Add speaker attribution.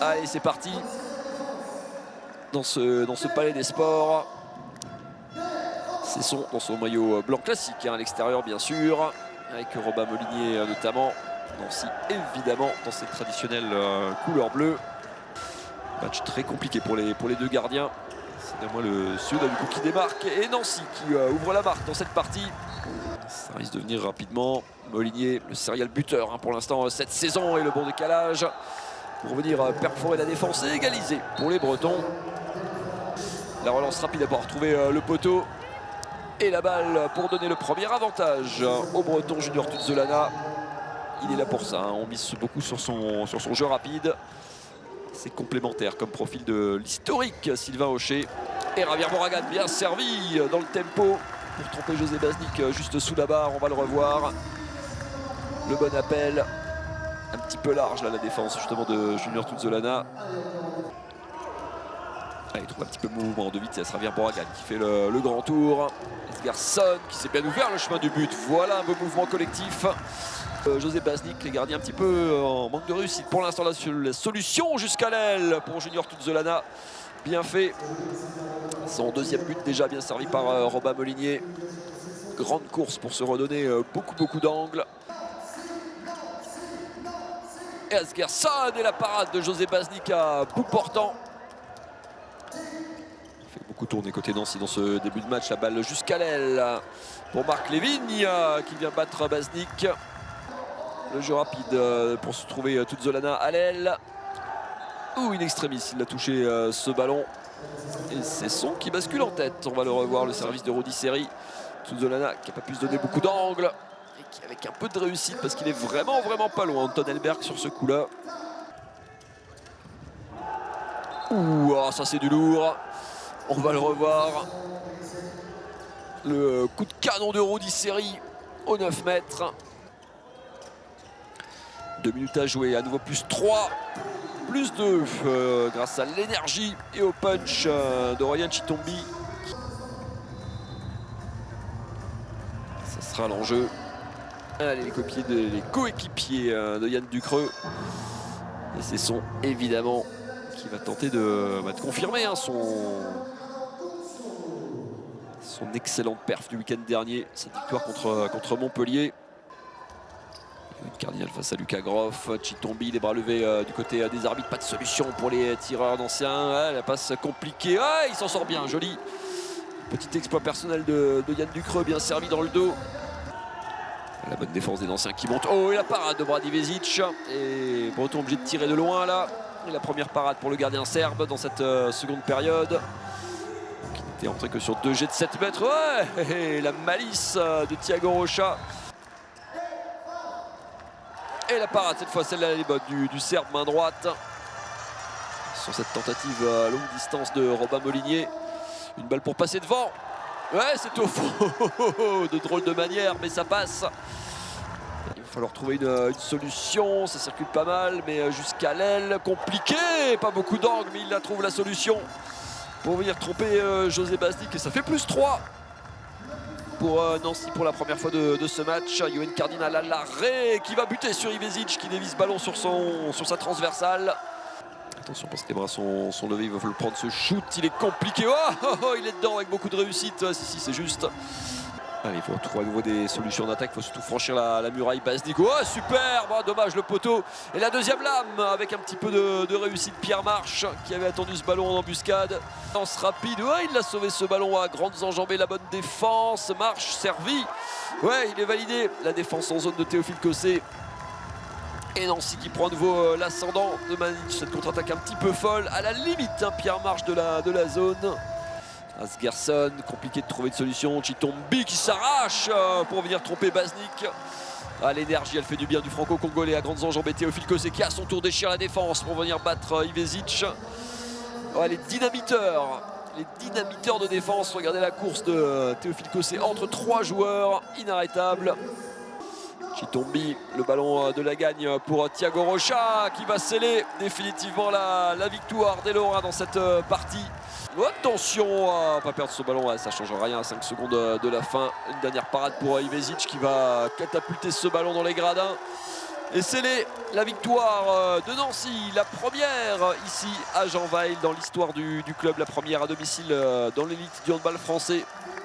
Speaker 1: Allez, c'est parti. Dans ce palais des sports. C'est dans son maillot blanc classique, hein, à l'extérieur bien sûr, avec Robin Molinier notamment. Nancy évidemment dans ses traditionnelles couleurs bleues. Match très compliqué pour les deux gardiens. C'est néanmoins le Sud du coup qui démarque et Nancy qui ouvre la marque dans cette partie. Ça risque de venir rapidement. Molinier, le serial buteur, hein, pour l'instant cette saison, et le bon décalage pour venir perforer la défense et égaliser pour les Bretons. La relance rapide pour retrouver le poteau. Et la balle pour donner le premier avantage au Breton Junior Tudzolana. Il est là pour ça, hein. On mise beaucoup sur son jeu rapide. C'est complémentaire comme profil de l'historique Sylvain Hocher. Et Javier Moragan bien servi dans le tempo pour tromper José Baznik juste sous la barre. On va le revoir. Le bon appel. Un petit peu large là la défense justement de Junior Tudzolana. Il trouve un petit peu de mouvement de vitesse. Javier Moragan qui fait le grand tour. Esgerson qui s'est bien ouvert le chemin du but. Voilà un beau mouvement collectif. José Baznik, les gardiens un petit peu en manque de réussite. Pour l'instant, la solution jusqu'à l'aile pour Junior Tudzolana. Bien fait. Son deuxième but déjà bien servi par Robin Molinier. Grande course pour se redonner beaucoup d'angles. Et Asgerson et la parade de José Baznik à bout portant. Il fait beaucoup tourner côté Nancy dans ce début de match. La balle jusqu'à l'aile pour Marc Lévigne qui vient battre Baznik. Le jeu rapide pour se trouver Tudzolana à l'aile. Ou in extremis, il a touché ce ballon. Et c'est Son qui bascule en tête. On va le revoir, le service de Rodi Seri. Tudzolana qui n'a pas pu se donner beaucoup d'angles. Et qui avec un peu de réussite parce qu'il est vraiment pas loin. Anton Elberg sur ce coup-là. Ouh, oh, ça c'est du lourd. On va le revoir. Le coup de canon de Rodi Seri au 9 mètres. 2 minutes à jouer, à nouveau plus 3, plus 2 grâce à l'énergie et au punch de Ryan Chitombi. Ça sera l'enjeu. Allez, les coéquipiers de Yann Ducreux. Et c'est Son évidemment qui va tenter de confirmer hein, son excellente perf du week-end dernier, cette victoire contre Montpellier. Une cardinale face à Lucas Groff, Chitombi, les bras levés du côté des arbitres, pas de solution pour les tireurs d'anciens. La passe compliquée, il s'en sort bien, joli. Petit exploit personnel de Yann Ducreux, bien servi dans le dos. La bonne défense des anciens qui monte. Oh, et la parade de Brady Vezic. Et Breton obligé de tirer de loin là. Et la première parade pour le gardien serbe dans cette seconde période. Qui n'était entré que sur 2 jets de 7 mètres. Ouais, et la malice de Thiago Rocha. Et la parade, cette fois, celle-là, elle est bonne du Serbe, main droite. Sur cette tentative à longue distance de Robin Molinier. Une balle pour passer devant. Ouais, c'est au fond. De drôle de manière, mais ça passe. Il va falloir trouver une solution. Ça circule pas mal, mais jusqu'à l'aile, compliqué. Pas beaucoup d'angle, mais il la trouve la solution pour venir tromper José Baznik. Et ça fait plus 3. Pour Nancy pour la première fois de ce match. Yoann Cardinal à l'arrêt qui va buter sur Ivezic qui dévisse ballon sur sa transversale. Attention parce que les bras sont levés, il va falloir prendre ce shoot, il est compliqué. Oh, il est dedans avec beaucoup de réussite. Si, c'est juste. Allez, il faut trouver à nouveau des solutions d'attaque, il faut surtout franchir la muraille. Baznik, superbe, dommage le poteau. Et la deuxième lame avec un petit peu de réussite. Pierre Marche qui avait attendu ce ballon en embuscade. Lance rapide, il a sauvé ce ballon à grandes enjambées, la bonne défense. Marche servi, il est validé. La défense en zone de Théophile Cossé. Et Nancy qui prend à nouveau l'ascendant de Manic. Cette contre-attaque un petit peu folle, à la limite, Pierre Marche de la zone. Asgerson, compliqué de trouver une solution. Chitombi qui s'arrache pour venir tromper Baznik. L'énergie, elle fait du bien du franco-congolais à grandes enjambées. Théophile Cossé qui à son tour déchire la défense pour venir battre Ivezic. Les dynamiteurs de défense. Regardez la course de Théophile Cossé entre 3 joueurs, inarrêtable. Chitombi, le ballon de la gagne pour Thiago Rocha qui va sceller définitivement la victoire des Lorrains dans cette partie. Attention à pas perdre ce ballon, ça ne change rien à 5 secondes de la fin. Une dernière parade pour Ivezic qui va catapulter ce ballon dans les gradins. Et scellé la victoire de Nancy, la première ici à Jean Weil dans l'histoire du club, la première à domicile dans l'élite du handball français.